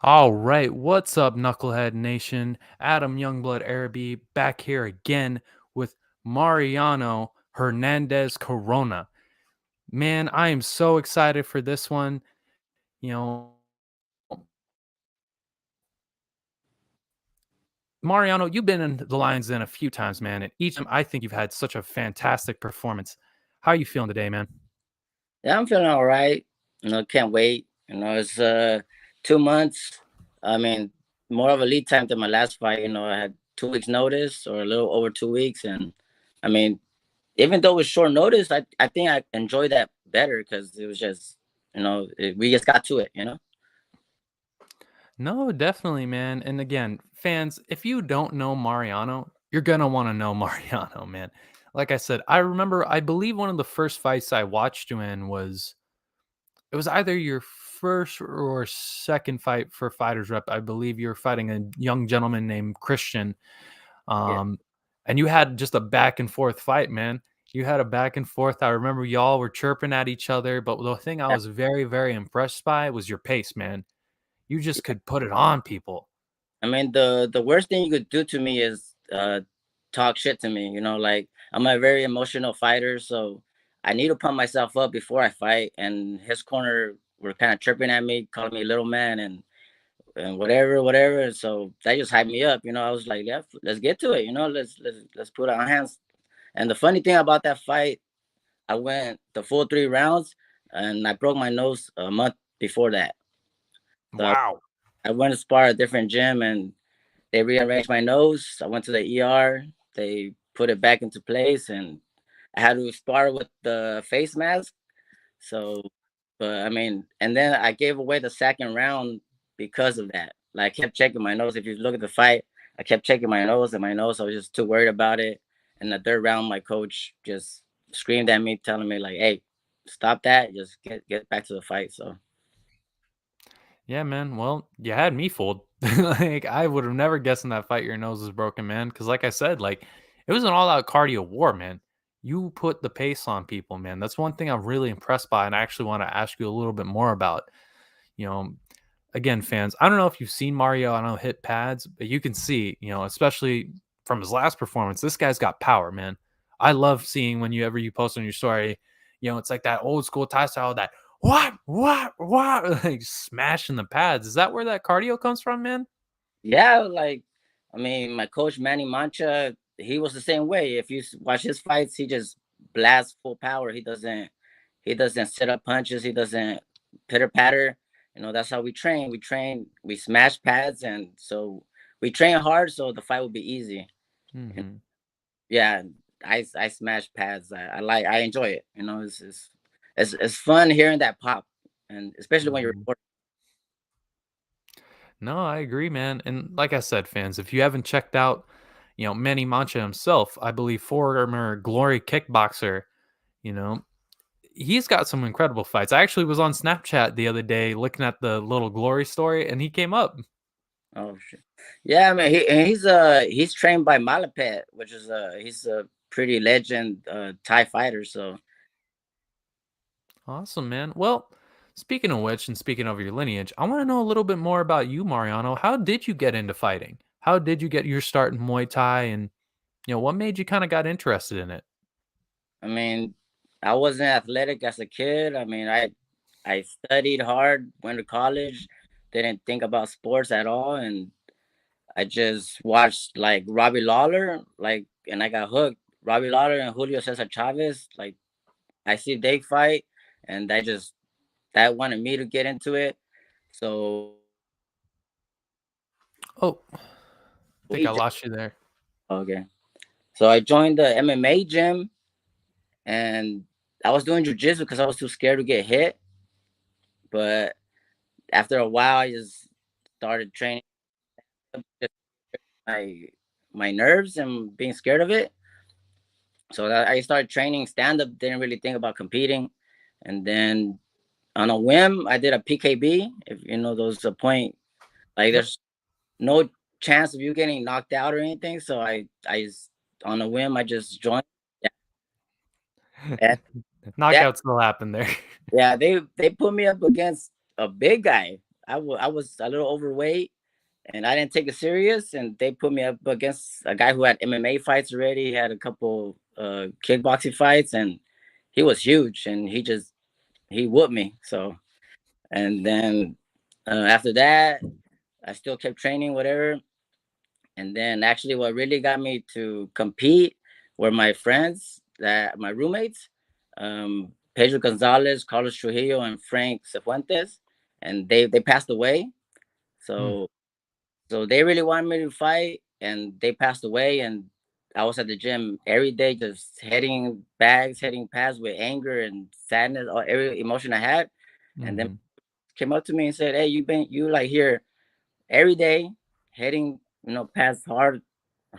All right, what's up, Knucklehead Nation? Adam Youngblood Araby back here again with Mariano Hernandez Corona. Man, I am so excited for this one. You know, Mariano, you've been in the Lions Den a few times, man, and each time I think you've had such a fantastic performance. How are you feeling today, man? Yeah, I'm feeling all right. Can't wait. It's 2 months. I mean, more of a lead time than my last fight. I had 2 weeks notice or a little over 2 weeks, and I mean, even though it was short notice, I think I enjoyed that better because it was just we just got to it. No, definitely, man. And again, fans, if you don't know Mariano, you're gonna want to know Mariano, man. Like I said, I remember, I believe one of the first fights I watched you in was it was either your first or second fight for Fighters Rep. I believe you were fighting a young gentleman named Christian. Yeah. Um, and you had just a back and forth fight, man. You had a back and forth. I remember y'all were chirping at each other, but the thing I was very, very impressed by was your pace, man. You just could put it on people. I mean, the worst thing you could do to me is talk shit to me. Like I'm a very emotional fighter, so I need to pump myself up before I fight. And his corner were kind of tripping at me, calling me little man and whatever, whatever. And so that just hyped me up. I was like, yeah, let's get to it. Let's put our hands. And the funny thing about that fight, I went the full 3 rounds, and I broke my nose a month before that. So Wow. I went to spar at a different gym, and they rearranged my nose. I went to the ER. They put it back into place, and I had to spar with the face mask. So, but I mean, and then I gave away the second round because of that. Like, I kept checking my nose. If you look at the fight, I kept checking my nose and my nose. I was just too worried about it. And the third round, my coach just screamed at me, telling me like, "Hey, stop that! Just get back to the fight." So Yeah, man. Well, you had me fooled. Like I would have never guessed in that fight your nose was broken, man. Because like I said, like it was an all-out cardio war, man. You put the pace on people, man. That's one thing I'm really impressed by, and I actually want to ask you a little bit more about. You know, again, fans. I don't know if you've seen Mario. I don't know hit pads, but you can see, especially from his last performance, this guy's got power, man. I love seeing whenever you post on your story. It's like that old school Thai style that what, like smashing the pads. Is that where that cardio comes from, man? yeah, like I mean, my coach Manny Mancha, he was the same way. If you watch his fights, he just blasts full power. He doesn't set up punches. He doesn't pitter patter. That's how we train. We train. We smash pads, and so we train hard so the fight will be easy. And Hmm. yeah, I smash pads. I enjoy it. It's fun hearing that pop, and especially when you're Hmm. recording. No, I agree, man. And like I said, fans, if you haven't checked out, Manny Mancha himself, I believe former glory kickboxer, you know, he's got some incredible fights. I actually was on Snapchat the other day looking at the little glory story, and he came up. Oh shit. Yeah, I mean he's trained by Malapet, which is he's a pretty legend Thai fighter. So Awesome, man. Well, speaking of which, and speaking of your lineage, I want to know a little bit more about you, Mariano. How did you get into fighting? How did you get your start in Muay Thai, and what made you kind of got interested in it? I mean, I wasn't athletic as a kid. I mean, I studied hard, went to college, didn't think about sports at all, and I just watched like Robbie Lawler, like, and I got hooked. Robbie Lawler and Julio Cesar Chavez, like I see they fight, and that wanted me to get into it. So Oh, I think we I just lost you there. okay. So I joined the MMA gym, and I was doing jujitsu because I was too scared to get hit. But after a while, I just started training just my my nerves and being scared of it. So I started training stand up. Didn't really think about competing, and then on a whim, I did a PKB. If you know those point, like Yep. there's no chance of you getting knocked out or anything. So I just on a whim, I just joined. Yeah, and that Knockout still happened there. yeah, they put me up against a big guy. I was a little overweight, and I didn't take it serious. And they put me up against a guy who had MMA fights already. He had a couple kickboxing fights, and he was huge, and he whooped me. So, and then after that, I still kept training, whatever. And then actually, what really got me to compete were my friends, that my roommates, Pedro Gonzalez, Carlos Trujillo, and Frank Cifuentes, and they passed away. Hmm. So they really wanted me to fight, and they passed away. And I was at the gym every day, just hitting bags, hitting pads with anger and sadness, or every emotion I had. And then Hmm. came up to me and said, "Hey, you like here every day, hitting pads hard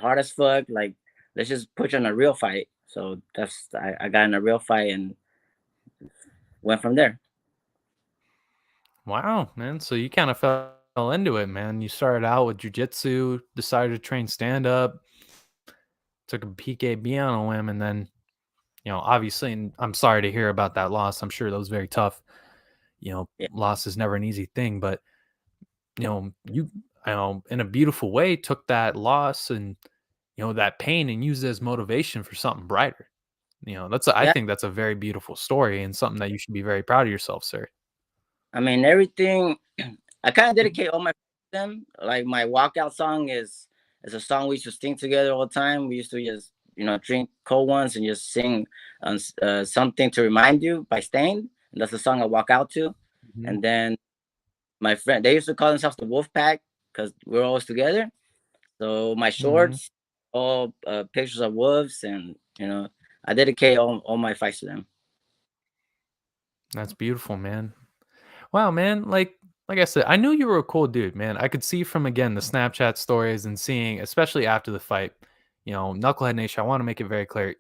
as fuck. Like, let's just put you on a real fight." So I got in a real fight and went from there. Wow, man. So you kind of fell into it, man. You started out with jujitsu, decided to train stand up, took a PKB on a whim, and then, obviously, and I'm sorry to hear about that loss. I'm sure that was very tough. Yeah, Loss is never an easy thing, but you, in a beautiful way, took that loss and that pain and used it as motivation for something brighter. I yeah. think that's a very beautiful story and something that you should be very proud of yourself, sir. I mean, everything. I kind of dedicate all my to them. Like my walkout song is a song we used to sing together all the time. We used to just drink cold ones and just sing something to remind you by Stain. And that's the song I walk out to. Mhm. And then my friend, they used to call themselves the Wolf Pack because we're always together. So my Mhm. shorts, all pictures of wolves, and I dedicate all my fights to them. That's beautiful, man. Wow, man. Like I said, I knew you were a cool dude, man. I could see from again the Snapchat stories and seeing, especially after the fight, Knucklehead Nation. I want to make it very clear.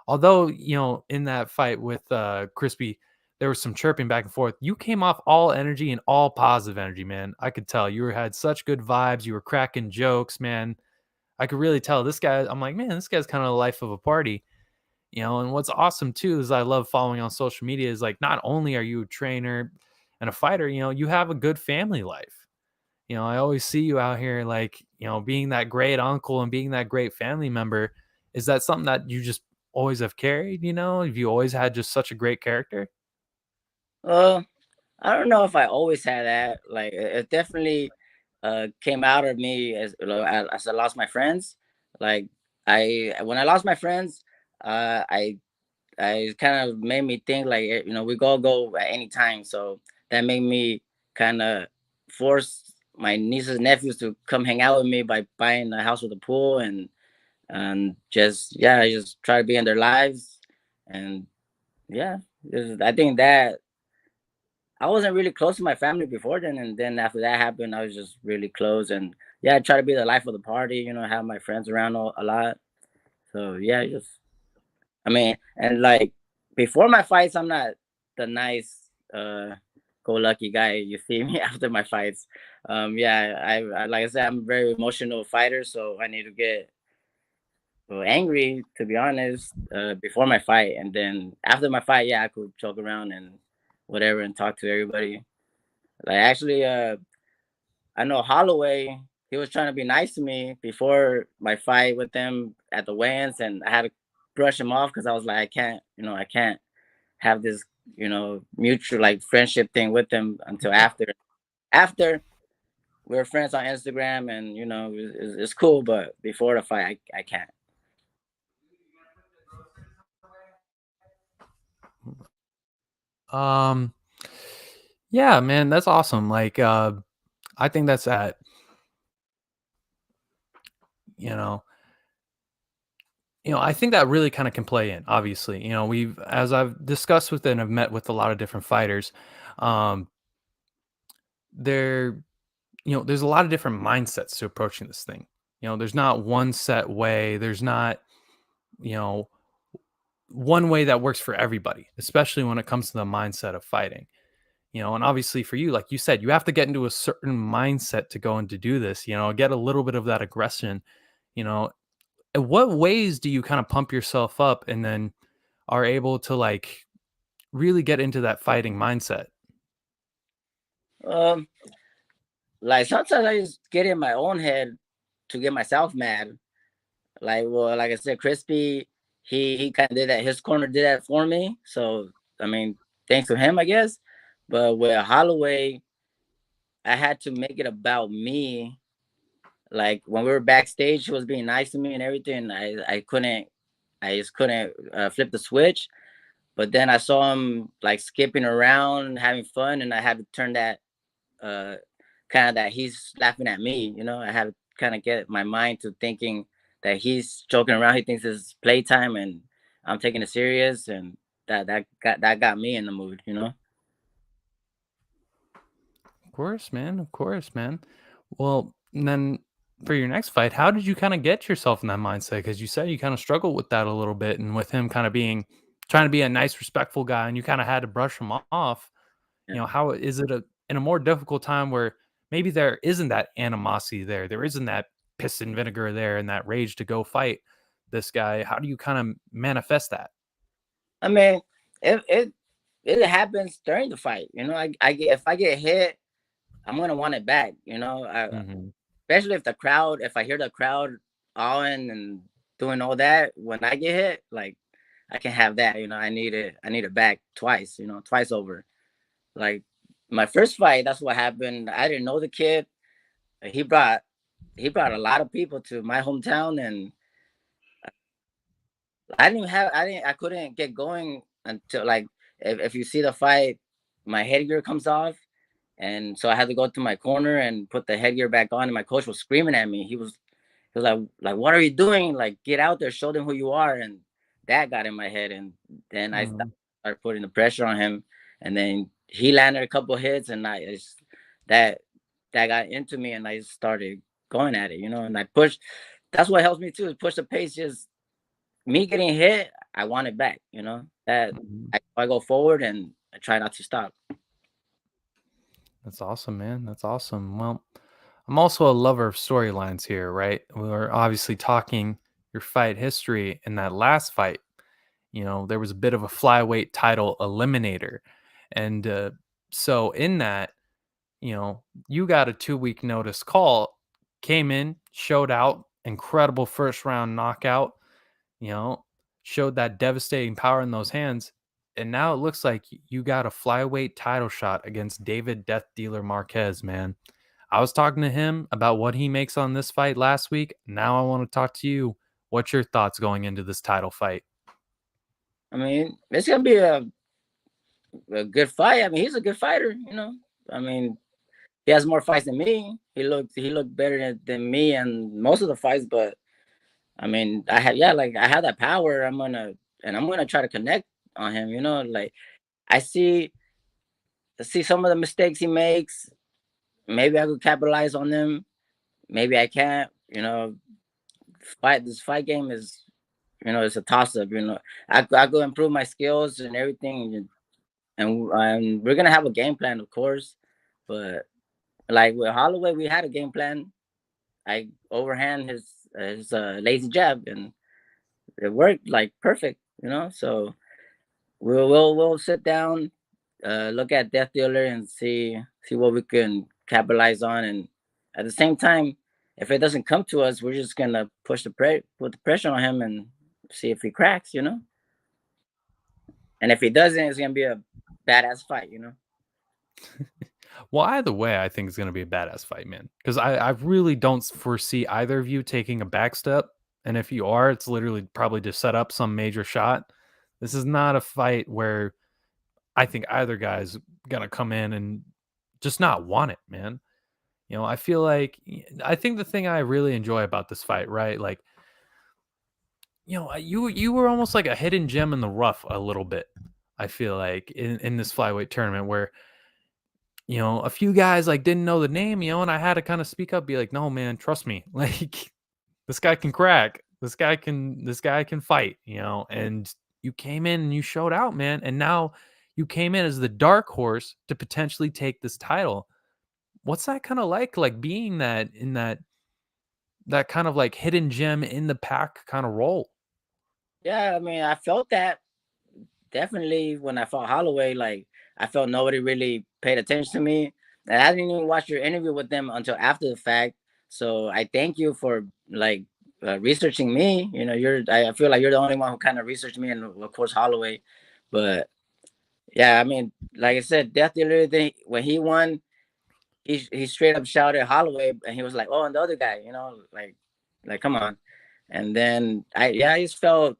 Although, in that fight with Crispy, there was some chirping back and forth. You came off all energy and all positive energy, man. I could tell had such good vibes. You were cracking jokes, man. I could really tell this guy. I'm like, man, this guy's kind of the life of a party. And what's awesome too is I love following on social media is like not only are you a trainer and a fighter, you have a good family life. I always see you out here like, being that great uncle and being that great family member. Is that something that you just always have carried, Have you always had just such a great character? Uh, I don't know if I always had that. Like it definitely came out of me as I lost my friends. Like I when I lost my friends, I kind of made me think like we go at any time. So that made me kind of force my nieces and nephews to come hang out with me by buying a house with a pool, and just yeah, just try to be in their lives. And yeah, I think that I wasn't really close to my family before then, and then after that happened, I was just really close. And yeah, I try to be the life of the party. Have my friends around a lot. So yeah, just I mean, and like before my fights, I'm not the nice, go lucky guy you see me after my fights. Yeah, I like I said, I'm a very emotional fighter, so I need to get angry, to be honest, before my fight, and then after my fight, yeah, I could joke around and whatever and talk to everybody. Like actually, I know Holloway. He was trying to be nice to me before my fight with them at the weigh-ins, and I had to brush him off because I was like, I can't have this, mutual like friendship thing with them until after. After we were friends on Instagram, and it's cool, but before the fight, I can't. Um, yeah, man, that's awesome. Like, I think that's at, you know, I think that really kind of can play in. Obviously, as I've discussed with and I've met with a lot of different fighters, um, there, there's a lot of different mindsets to approaching this thing. There's not one set way. There's not, you know, one way that works for everybody, especially when it comes to the mindset of fighting. And obviously for you, like you said, you have to get into a certain mindset to go and to do this. Get a little bit of that aggression. You know, in what ways do you kind of pump yourself up and then are able to like really get into that fighting mindset? Um, Like sometimes I just get in my own head to get myself mad. Like, well, like I said, Crispy, he kind of did that. His corner did that for me. So I mean, thanks to him, I guess. But with Holloway, I had to make it about me. Like when we were backstage, she was being nice to me and everything. I just couldn't flip the switch. But then I saw him like skipping around, having fun, and I had to turn that uh kind of that he's laughing at me. I had to kind of get my mind to thinking that he's joking around. He thinks it's playtime, and I'm taking it serious, and that got me in the mood. Of course, man. Of course, man. Well, and then for your next fight, how did you kind of get yourself in that mindset? Because you said you kind of struggled with that a little bit, and with him kind of being trying to be a nice, respectful guy, and you kind of had to brush him off. Yeah. How is it in a more difficult time where maybe there isn't that animosity there, there isn't that piss and vinegar there, and that rage to go fight this guy? How do you kind of manifest that? I mean, it happens during the fight. I get if I get hit, I'm gonna want it back. Hmm. Especially if I hear the crowd awing and doing all that when I get hit, like I can have that. I need it back twice. Twice over. Like my first fight, that's what happened. I didn't know the kid. He brought he brought a lot of people to my hometown, and I couldn't get going until like if you see the fight, my headgear comes off, and so I had to go to my corner and put the headgear back on. And my coach was screaming at me. He was like, "What are you doing? Like, get out there, show them who you are." And that got in my head, and then I Hmm. started putting the pressure on him, and then he landed a couple hits, and that that got into me, and I just started going at it, and I pushed. That's what helps me too, is push the pace. Just me getting hit, I want it back. That Hmm. I go forward and I try not to stop. That's awesome, man. That's awesome. Well, I'm also a lover of storylines here, right? We were obviously talking your fight history in that last fight. There was a bit of a flyweight title eliminator. And so in that, you got a 2 week notice call, came in, showed out, incredible first round knockout, you know, showed that devastating power in those hands. And now it looks like you got a flyweight title shot against David Death Dealer Marquez, man. I was talking to him about what he makes on this fight last week. Now I want to talk to you. What's your thoughts going into this title fight? I mean, it's gonna be a good fight. I mean, he's a good fighter. I mean, he has more fights than me. He looked better than me and most of the fights, but I mean, like I have that power. I'm gonna try to connect on him. Like I see some of the mistakes he makes. Maybe I could capitalize on them. Maybe I can't. This fight game is it's a toss up. I go improve my skills and everything, and we're gonna have a game plan, of course, but like with Holloway, we had a game plan. I overhand his lazy jab, and it worked like perfect. So we'll sit down, look at Death Dealer, and see what we can capitalize on, and at the same time, if it doesn't come to us, we're just gonna put the pressure on him and see if he cracks. And if he doesn't, it's gonna be a badass fight. Well, either way, I think it's going to be a badass fight, man. Because I really don't foresee either of you taking a back step. And if you are, it's literally probably to set up some major shot. This is not a fight where I think either guy's going to come in and just not want it, man. I feel like I think the thing I really enjoy about this fight, right? Like, you were almost like a hidden gem in the rough a little bit. I feel like in this flyweight tournament where a few guys like didn't know the name, and I had to kind of speak up, be like, no, man, trust me. Like this guy can crack. This guy can fight, and you came in and you showed out, man. And now you came in as the dark horse to potentially take this title. What's that kind of like being that in that kind of like hidden gem in the pack kind of role? Yeah, I mean, I felt that definitely when I fought Holloway. Like I felt nobody really paid attention to me. And I didn't even watch your interview with them until after the fact. So I thank you for like researching me. You know, I feel like you're the only one who kind of researched me, and of course Holloway. But yeah, I mean, like I said, Death Dealer thing when he won, he straight up shouted Holloway, and he was like, "Oh, and the other guy," you know, like come on. And then I just felt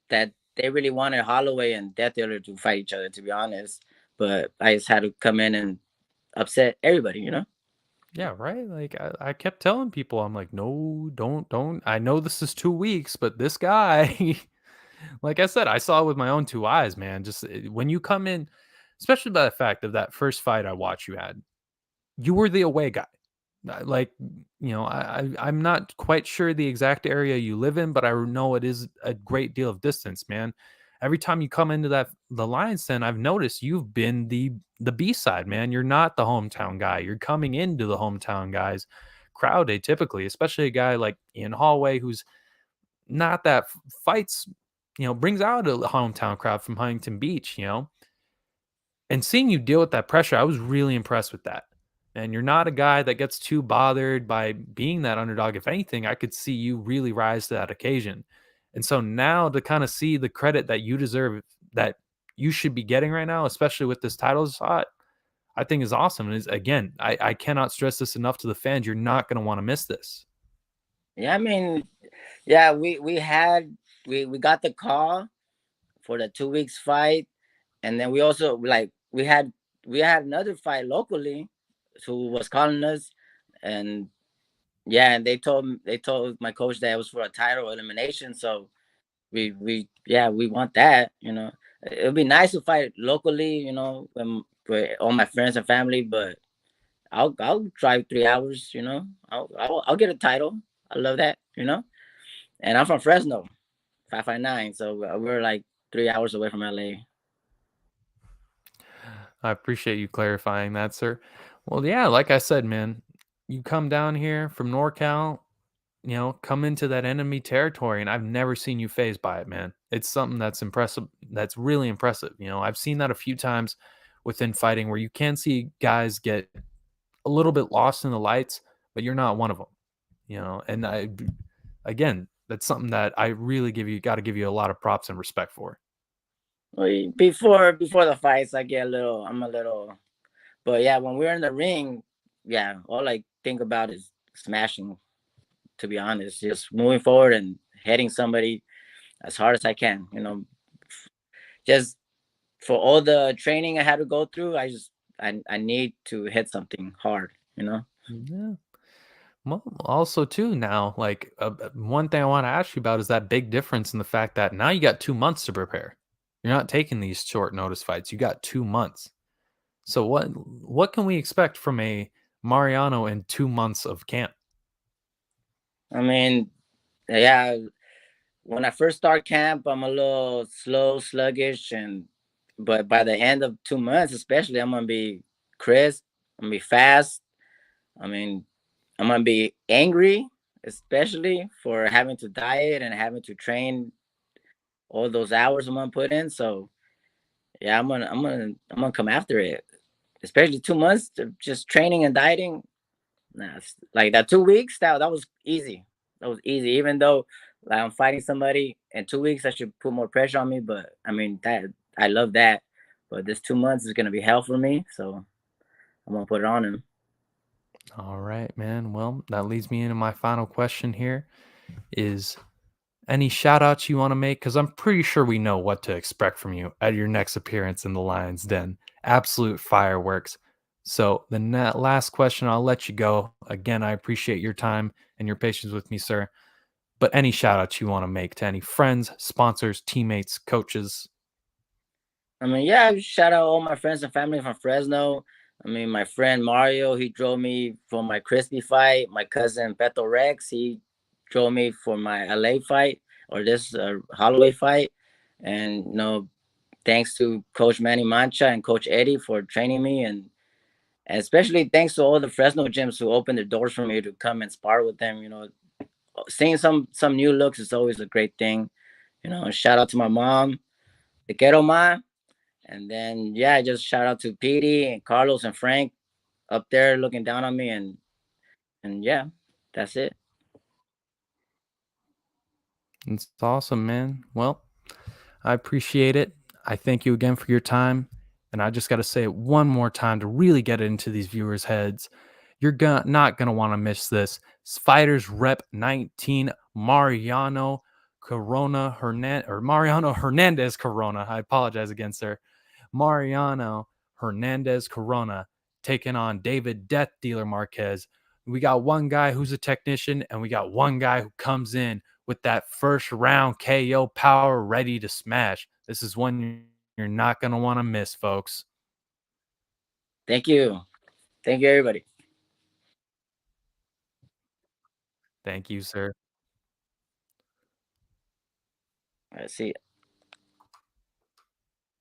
that they really wanted Holloway and Death Dealer to fight each other, to be honest. But I just had to come in and upset everybody, you know. Yeah, right. Like I kept telling people, I'm like, no, don't. I know this is 2 weeks, but this guy, like I said, I saw it with my own two eyes, man. Just when you come in, especially by the fact of that first fight I watched you had, you were the away guy. Like, I'm not quite sure the exact area you live in, but I know it is a great deal of distance, man. Every time you come into the Lions Den, I've noticed you've been the B side, man. You're not the hometown guy. You're coming into the hometown guys crowd atypically, especially a guy like Ian Holloway, who's not that fights, brings out a hometown crowd from Huntington Beach. And seeing you deal with that pressure, I was really impressed with that. And you're not a guy that gets too bothered by being that underdog. If anything, I could see you really rise to that occasion. And so now to kind of see the credit that you deserve, that you should be getting right now, especially with this title shot, I think is awesome. And again, I cannot stress this enough to the fans. You're not going to want to miss this. Yeah, I mean, yeah, we got the call for the 2 weeks fight, and then we also we had another fight locally, who was calling us, and yeah, and they told my coach that it was for a title elimination. So we want that. You know, it would be nice to fight locally. You know, with all my friends and family, but I'll drive 3 hours. You know, I'll get a title. I love that. You know, and I'm from Fresno, 559. So we're like 3 hours away from LA. I appreciate you clarifying that, sir. Well, yeah, like I said, man, you come down here from NorCal, come into that enemy territory, and I've never seen you phased by it, man. It's something that's impressive. That's really impressive. I've seen that a few times within fighting where you can see guys get a little bit lost in the lights, but you're not one of them. And again, that's something that I really got to give you a lot of props and respect for. Well, before the fights, I'm a little, but yeah, when we're in the ring, yeah, all I think about is smashing. To be honest, just moving forward and hitting somebody as hard as I can. You know, just for all the training I had to go through, I need to hit something hard. You know. Yeah. Well, also too now, like one thing I want to ask you about is that big difference in the fact that now you got 2 months to prepare. You're not taking these short notice fights. You got 2 months. So what can we expect from a Mariano in 2 months of camp? I mean, yeah, when I first start camp, I'm a little slow, sluggish, but by the end of 2 months, especially, I'm gonna be crisp. I'm gonna be fast. I mean, I'm gonna be angry, especially for having to diet and having to train all those hours I'm gonna put in. So yeah, I'm gonna come after it. Especially 2 months of just training and dieting. Nah, like that 2 weeks, that was easy. That was easy. Even though like I'm fighting somebody in 2 weeks, I should put more pressure on me. But I mean that I love that. But this 2 months is gonna be hell for me. So I'm gonna put it on him. All right, man. Well, that leads me into my final question here is any shout outs you want to make? Because I'm pretty sure we know what to expect from you at your next appearance in the Lion's Den. Absolute fireworks. So, the last question, I'll let you go. Again, I appreciate your time and your patience with me, sir. But any shout outs you want to make to any friends, sponsors, teammates, coaches? I mean, yeah, shout out all my friends and family from Fresno. I mean, my friend Mario, he drove me for my Crispy fight. My cousin Beto Rex, he drove me for my LA fight or this Holloway fight. And, thanks to Coach Manny Mancha and Coach Eddie for training me. And especially thanks to all the Fresno gyms who opened their doors for me to come and spar with them. Seeing some new looks is always a great thing. Shout out to my mom, the Quero Ma. And then, yeah, just shout out to Petey and Carlos and Frank. up there looking down on me, and yeah, that's it. It's awesome, man. Well, I appreciate it. I thank you again for your time. And I just got to say it one more time to really get it into these viewers' heads. You're not going to want to miss this. Fighters Rep 19, Mariano Hernandez Corona. I apologize again, sir. Mariano Hernandez Corona taking on David Death Dealer Marquez. We got one guy who's a technician, and we got one guy who comes in with that first round KO power ready to smash. This is one you're not going to want to miss, folks. Thank you. Thank you, everybody. Thank you, sir. All right, see ya.